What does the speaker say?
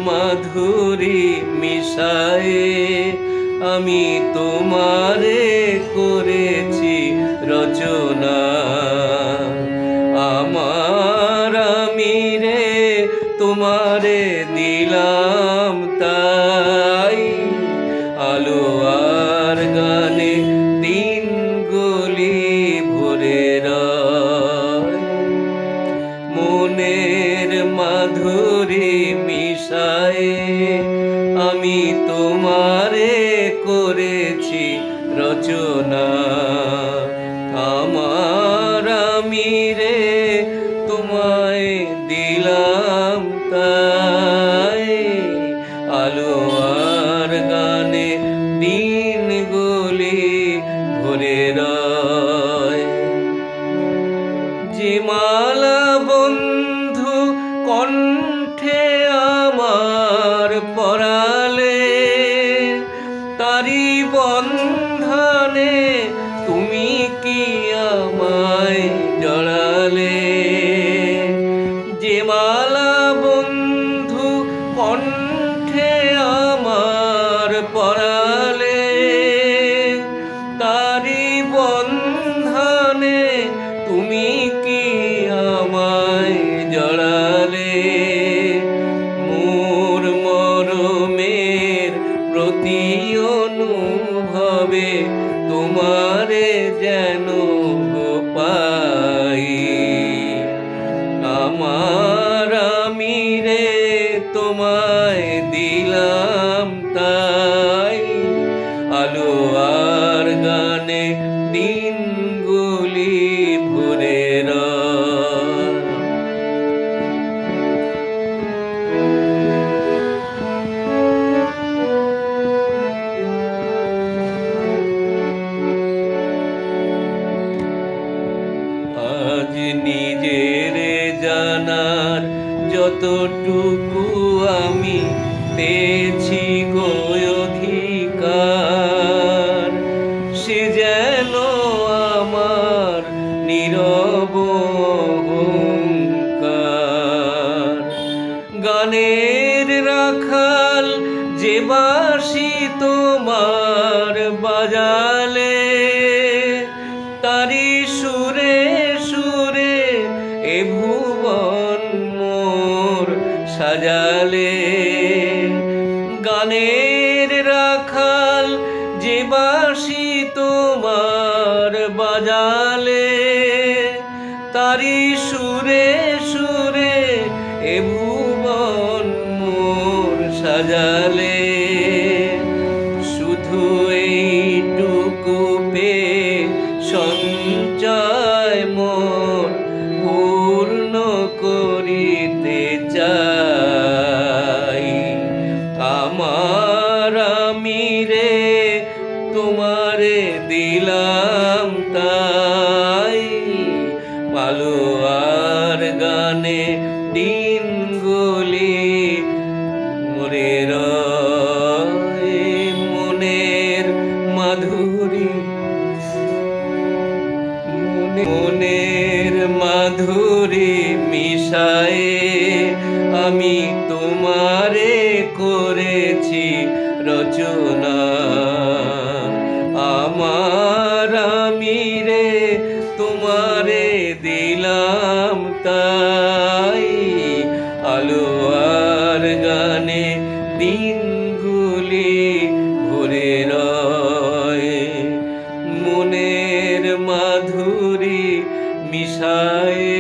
মাধুরী মিশায়ে আমি তোমারে করেছি রচনা। আমার আমি রে তোমারে দিলাম তাই, আলো আর গানে দিনগুলি ভরে রয়। মনের মাধুরী মিশায়ে আমি তোমারে করেছি রচনা। আমার আমি রে তোমায় দিলাম তাই, আলো আর গানে দিনগুলি ভরে রয়। যে মালা বন্ধু কণ্ঠে আমার পরালে, তারি বন্ধনে তুমি কি আমায় জড়ালে। যে মালা বন্ধু কণ্ঠে আমার পরালে, তারি বন্ধনে তুমি কি আমায় জড়ালে। মোর মরমের প্রতি অনুভবে তোমারে যেন পাই। আমার আমি রে তোমায় দিলাম তাই, আলো আর গানে দিনগুলি ভরে রয়। আজ নিজের জানার যতটুকু আমি পেয়েছি গো অধিকার, সে যেন আমার নীরব অহংকার। গানের রাখাল যে বাঁশি তোমার বাজালে, তারি সুরে সুরে এ ভুবন মোর সাজালে। গানের রাখাল যে বাঁশি তোমার বাজালে, তারি সুরে সুরে এ ভুবন মোর সাজালে। শুধু এইটুকু পেয়ে সঞ্চয় মোর পূর্ণ করিতে চাই। আমার আমি রে তোমারে দিলাম তাই, আলো আর গানে দিনগুলি ভরে রয়। মনের মাধুরী মনের মাধুরী মিশায়ে আমি তোমারে করেছি রচনা। আমার আমি রে তোমারে দিলাম তাই, আলো আর গানে দিনগুলি ভরে রয়। মনের মাধুরী মিশায়ে